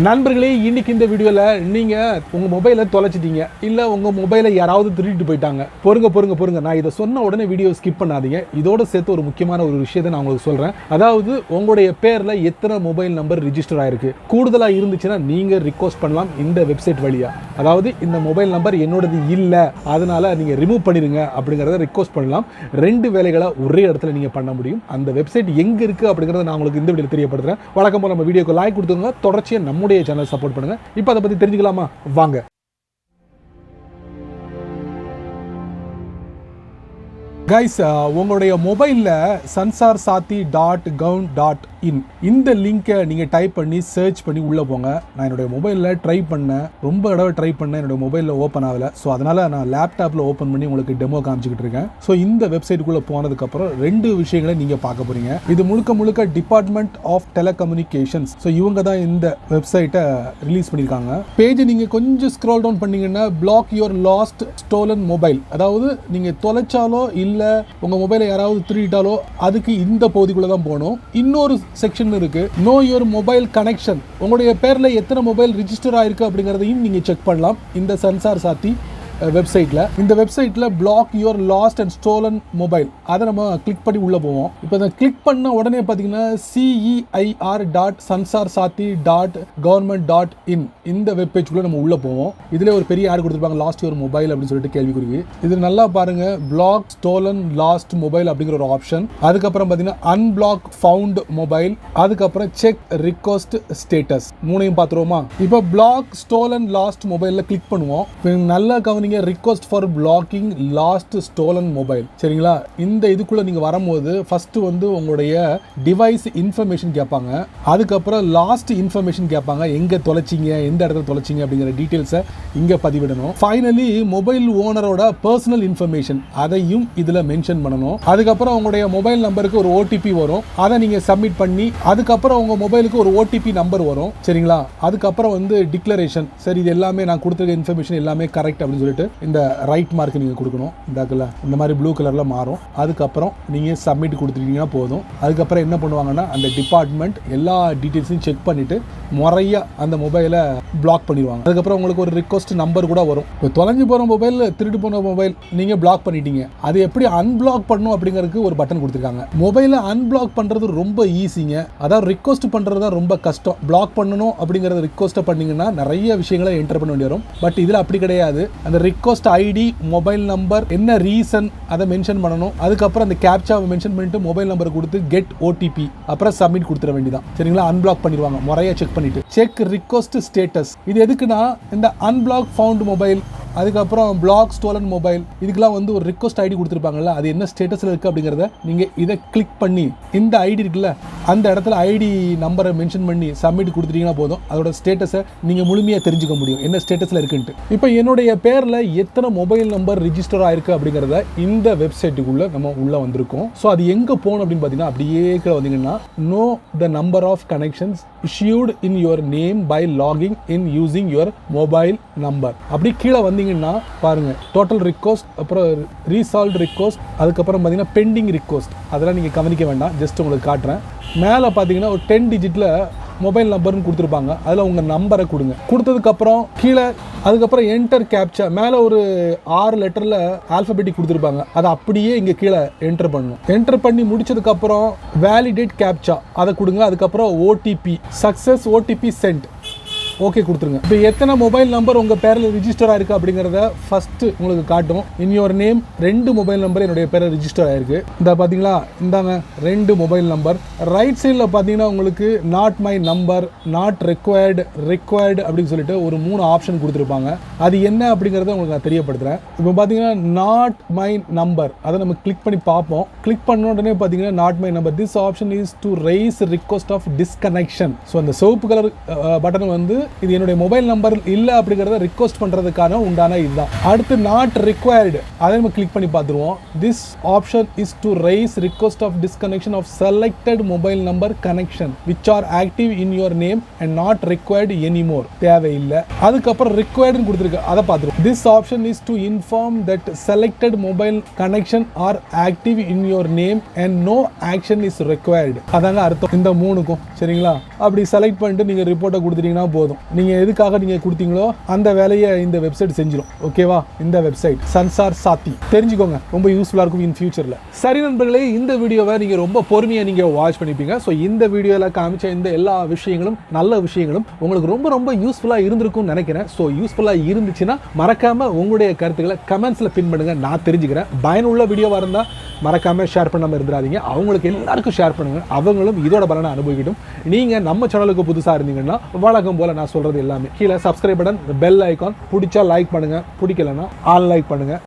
நண்பர்களே, இன்னைக்கு இந்த வீடியோல நீங்க உங்க மொபைலை தொலைச்சிட்டீங்க, இல்ல உங்க மொபைலை யாராவது திருடிட்டு போயிட்டாங்க. பொறுங்க, நான் இதை சொன்ன உடனே வீடியோ ஸ்கிப் பண்ணாதீங்க. இதோட சேர்த்து ஒரு முக்கியமான ஒரு விஷயத்தை நான் உங்களுக்கு சொல்றேன். அதாவது உங்களுடைய பேர்ல எத்தனை மொபைல் நம்பர் ரிஜிஸ்டர் ஆயிருக்கு, கூடுதலா இருந்துச்சுன்னா நீங்க ரிக்வெஸ்ட் பண்ணலாம் இந்த வெப்சைட் வழியா. அதாவது இந்த மொபைல் நம்பர் என்னோடது இல்ல, அதனால நீங்க ரிமூவ் பண்ணிருங்க அப்படிங்கறத ரிக்வெஸ்ட் பண்ணலாம். ரெண்டு வேலைகளை ஒரே இடத்துல நீங்க பண்ண முடியும். அந்த வெப்சைட் எங்க இருக்கு அப்படிங்கறத நான் உங்களுக்கு இந்த வீடியோல தெரியப்படுத்துறேன். வழக்கம் போல நம்ம வீடியோக்கு லைக் கொடுத்துங்க, தொடர்ச்சியா நம்முடைய சேனல் சப்போர்ட் பண்ணுங்க. இப்போ அதை பத்தி தெரிஞ்சுக்கலாமா? வாங்க. கைஸ், உங்களுடைய மொபைலில் sanchar.saathi.gov.in இந்த லிங்கை நீங்கள் டைப் பண்ணி சர்ச் பண்ணி உள்ளே போங்க. நான் என்னுடைய மொபைலில் ட்ரை பண்ணேன், ரொம்ப தடவை ட்ரை பண்ணேன், என்னுடைய மொபைலில் ஓப்பன் ஆகலை. ஸோ அதனால் நான் லேப்டாப்பில் ஓப்பன் பண்ணி உங்களுக்கு டெமோ காமிச்சிக்கிட்டு இருக்கேன். ஸோ இந்த வெப்சைட்டுக்குள்ளே போனதுக்கப்புறம் ரெண்டு விஷயங்களை நீங்கள் பார்க்க போகிறீங்க. இது முழுக்க டிபார்ட்மெண்ட் ஆஃப் டெலிகம்யூனிகேஷன்ஸ். ஸோ இவங்க தான் இந்த வெப்சைட்டை ரிலீஸ் பண்ணியிருக்காங்க. பேஜை நீங்கள் கொஞ்சம் ஸ்க்ரோல் டவுன் பண்ணீங்கன்னா black your last stolon mobile, அதாவது நீங்கள் தொலைச்சாலோ இல்லை உங்க மொபைலை யாராவது திருடிட்டாலோ அதுக்கு இந்த பகுதிக்குள்ள தான் போகணும். இன்னொரு செக்ஷன் இருக்கு, நோ யுவர் மொபைல் கனெக்ஷன். உங்களுடைய பேர்ல எத்தனை மொபைல் ரிஜிஸ்டர் ஆயிருக்கு அப்படிங்கறதையும் நீங்க செக் பண்ணலாம் இந்த சன்சார் சாத்தி வெப்சைட்ல. இந்த வெப்சைட்ல black your last and stolon mobile, அதை நம்ம கிளிக் பண்ணி உள்ள போவோம். இப்போ அதை கிளிக் பண்ண உடனே பார்த்தீங்கன்னா CEIR.sansar.saathi.government.in இந்த வெப் பேஜ்குள்ள நம்ம உள்ள போவோம். இதுல ஒரு பெரிய ஆட் கொடுத்துருப்பாங்க, லாஸ்ட் யுவர் மொபைல் அப்படின்னு சொல்லிட்டு கேள்விக்குறிக்கு. இது நல்லா பாருங்க, பிளாக் ஸ்டோலன் லாஸ்ட் மொபைல் அப்படிங்கிற ஒரு ஆப்ஷன். அதுக்கப்புறம் பார்த்தீங்கன்னா அன்பிளாக் ஃபவுண்ட் மொபைல், அதுக்கப்புறம் செக் ரிக்வெஸ்ட் ஸ்டேட்டஸ். மூணையும் பார்த்துருவோமா? இப்போ பிளாக் ஸ்டோலன் லாஸ்ட் மொபைல்ல கிளிக் பண்ணுவோம். நல்லா கவனிங்க, request for blocking last stolon mobile. சரிங்களா? இந்த இதுக்குள்ள நீங்க வரும்போது ஃபர்ஸ்ட் வந்து உங்களுடைய டிவைஸ் இன்ஃபர்மேஷன் கேட்பாங்க, அதுக்கப்புறம் லாஸ்ட் இன்ஃபர்மேஷன் கேட்பாங்க, எங்க தொலைச்சிங்க, எந்த இடத்துல தொலைச்சிங்க அப்படிங்கிற டீடைல்ஸை இங்க பதிவிடணும். ஃபைனலி மொபைல் ஓனரோட பர்சனல் இன்ஃபர்மேஷன் அதையும் இதுல மென்ஷன் பண்ணணும். அதுக்கப்புறம் உங்களுடைய மொபைல் நம்பருக்கு ஒரு ஓடிபி வரும், அதை நீங்க சப்மிட் பண்ணி அதுக்கப்புறம் உங்க மொபைலுக்கு ஒரு ஓடிபி நம்பர் வரும். சரிங்களா? அதுக்கப்புறம் வந்து டிக்ளரேஷன், சரி இது எல்லாமே நான் கொடுத்துருக்க இன்ஃபர்மேஷன் எல்லாமே கரெக்ட் அப்படின்னு சொல்லிட்டு இந்த ரைட் மார்க் நீங்க கொடுக்கணும். இந்த மாதிரி ப்ளூ கலர்ல மாறும். அதுக்கப்புறம் நீங்க சப்மிட் கொடுத்துட்டீங்கன்னா போதும். அதுக்கப்புறம் என்ன பண்ணுவாங்கன்னா அந்த டிபார்ட்மெண்ட் எல்லா டீடைல்ஸையும் செக் பண்ணிட்டு முறையா அந்த மொபைலை பிளாக் பண்ணிடுவாங்க. அதுக்கப்புறம் உங்களுக்கு ஒரு ரிக்வெஸ்ட் நம்பர் கூட வரும். இப்போ தொலைஞ்சு போற மொபைல், திருட்டு போன மொபைல் நீங்க பிளாக் பண்ணிட்டீங்க, அது எப்படி அன்பிளாக் பண்ணணும் அப்படிங்கிறதுக்கு ஒரு பட்டன் கொடுத்துருக்காங்க. மொபைலை அன்பிளாக் பண்றது ரொம்ப ஈஸிங்க, அதாவது ரிக்வெஸ்ட் பண்றது தான் ரொம்ப கஷ்டம். பிளாக் பண்ணணும் அப்படிங்கறது ரிக்வெஸ்ட் பண்ணீங்கன்னா நிறைய விஷயங்களை என்டர் பண்ண வேண்டி வரும். பட் இதுல அப்படி கிடையாது. அந்த ரிக்வெஸ்ட் ஐடி, மொபைல் நம்பர், என்ன ரீசன் அதை மென்ஷன் பண்ணணும். அதுக்கப்புறம் அந்த கேப்சாவை மென்ஷன் பண்ணிட்டு மொபைல் நம்பர் கொடுத்து கெட் ஓடிபி, அப்புறம் சப்மிட் கொடுத்துட வேண்டியதான். சரிங்களா? அன்பிளாக் பண்ணிடுவாங்க முறையா செக் பண்ணிட்டு. செக் ரிக்வெஸ்ட் ஸ்டேட்டஸ், இது எதுக்குன்னா இந்த அன்பிளாக் ஃபவுண்ட் மொபைல், அதுக்கப்புறம் பிளாக் ஸ்டோலன் மொபைல், இதுக்கெல்லாம் வந்து ஒரு ரிக்வெஸ்ட் ஐடி கொடுத்துருப்பாங்கல்ல, அது என்ன ஸ்டேட்டஸ்ல இருக்கு அப்படிங்கிறத நீங்க இதை கிளிக் பண்ணி இந்த ஐடி இருக்குல்ல அந்த இடத்துல ஐடி நம்பரை மென்ஷன் பண்ணி சப்மிட் கொடுத்துட்டீங்கன்னா போதும். அதோட ஸ்டேட்டஸை நீங்க முழுமையாக தெரிஞ்சுக்க முடியும், என்ன ஸ்டேட்டஸ்ல இருக்குன்ட்டு. இப்போ என்னுடைய பேர்ல எத்தனை மொபைல் நம்பர் ரிஜிஸ்டர் ஆயிருக்கு அப்படிங்கிறத இந்த வெப்சைட்டுக்குள்ள நம்ம உள்ள வந்திருக்கோம். ஸோ அது எங்க போகணும் அப்படின்னு பார்த்தீங்கன்னா அப்படியே கீழே வந்தீங்கன்னா no the number of connections issued in your name by logging in using your mobile number. அப்படி கீழே வந்தீங்கன்னா பாருங்க, டோட்டல் ரிக்வெஸ்ட், அப்புறம் ரீசால்வ் ரிக்வெஸ்ட், அதுக்கப்புறம் பார்த்தீங்கன்னா பெண்டிங் ரிக்வெஸ்ட். அதெல்லாம் நீங்கள் கவனிக்க வேண்டாம், ஜஸ்ட் உங்களுக்கு காட்டுறேன். மேலே பார்த்தீங்கன்னா ஒரு 10 டிஜிட்ல மொபைல் நம்பர்னு கொடுத்துருப்பாங்க, அதில் உங்கள் நம்பரை கொடுங்க. கொடுத்ததுக்கப்புறம் கீழே அதுக்கப்புறம் என்டர் கேப்சா, மேலே ஒரு 6 லெட்டரில் ஆல்ஃபபெட்டிக் கொடுத்துருப்பாங்க, அதை அப்படியே இங்கே கீழே என்டர் பண்ணணும். என்டர் பண்ணி முடிச்சதுக்கப்புறம் வேலிடேட் கேப்சா அதை கொடுங்க. அதுக்கப்புறம் OTP, success OTP sent, okay கொடுத்துருங்க. இப்போ எத்தனை மொபைல் நம்பர் உங்கள் பேரில் ரிஜிஸ்டர் ஆயிருக்கு அப்படிங்கிறத ஃபர்ஸ்ட் உங்களுக்கு காட்டும். இன் யுவர் நேம் 2 மொபைல் நம்பர் என்னுடைய பேரில் ரிஜிஸ்டர் ஆயிருக்கு. இந்த பார்த்தீங்களா, இந்தாங்க 2 மொபைல் நம்பர். ரைட் சைடில் பார்த்தீங்கன்னா உங்களுக்கு not my number, not required, required அப்படின்னு சொல்லிட்டு ஒரு 3 ஆப்ஷன் கொடுத்துருப்பாங்க. அது என்ன அப்படிங்கிறத உங்களுக்கு நான் தெரியப்படுத்துகிறேன். இப்போ பார்த்தீங்கன்னா நாட் மை நம்பர், அதை நம்ம கிளிக் பண்ணி பார்ப்போம். கிளிக் பண்ண உடனே பார்த்தீங்கன்னா not my number, this option is to raise request of disconnection. So அந்த சிவப்பு கலர் பட்டன் வந்து இது என்னுடைய மொபைல் நம்பர் இல்லை அப்படிங்கிறத ரிக்வெஸ்ட் பண்ணுறதுக்கான உண்டான இதுதான். அடுத்து நாட் ரிக்வயர்டு அதை நம்ம கிளிக் பண்ணி பார்த்துருவோம். This option is to raise request of disconnection of selected mobile number connection which are active in your name and not required anymore. தேவையில்லை. அதுக்கப்புறம் ரிக்வயர்டுன்னு கொடுத்துருக்கு, அதை பார்த்துருவோம். This option is to inform that selected mobile connection are active in your name and no action is required. அதாங்க அர்த்தம் இந்த மூணுக்கும். சரிங்களா? அப்படி செலக்ட் பண்ணிட்டு நீங்கள் ரிப்போர்ட்டை கொடுத்துட்டீங்கன்னா போதும். நீங்கள் எதுக்காக நீங்கள் கொடுத்தீங்களோ அந்த வேலையை இந்த வெப்சைட் செஞ்சிடும். ஓகேவா? இந்த வெப்சைட் சன்சார் சாத்தி தெரிஞ்சுக்கோங்க, ரொம்ப யூஸ்ஃபுல்லாக இருக்கும் இன் ஃபியூச்சரில். சரி நண்பர்களே, இந்த வீடியோவை நீங்கள் ரொம்ப பொறுமையாக நீங்கள் வாட்ச் பண்ணிப்பீங்க. ஸோ இந்த வீடியோவில் காமிச்ச இந்த எல்லா விஷயங்களும் நல்ல விஷயங்களும் உங்களுக்கு ரொம்ப ரொம்ப யூஸ்ஃபுல்லாக இருந்திருக்கும்னு நினைக்கிறேன். ஸோ யூஸ்ஃபுல்லாக இருந்துச்சுன்னா மறக்காமல் உங்களுடைய கருத்துக்களை கமெண்ட்ஸில் பின் பண்ணுங்க, நான் தெரிஞ்சுக்கிறேன். பயனுள்ள வீடியோவாக இருந்தால் மறக்காமல் ஷேர் பண்ணாமல் இருந்துடாதீங்க. அவங்களுக்கு எல்லாருக்கும் ஷேர் பண்ணுங்கள், அவங்களும் இதோட பலனை அனுபவிக்கட்டும். நீங்கள் நம்ம சேனலுக்கு புதுசாக இருந்தீங்கன்னா வழக்கம் போல் நான் சொல்கிறது எல்லாமே கீழே சப்ஸ்கிரைப் பட்டன், பெல் ஐக்கான், பிடிச்சா லைக் பண்ணுங்கள், பிடிக்கலன்னா ஆல் லைக் பண்ணுங்கள்.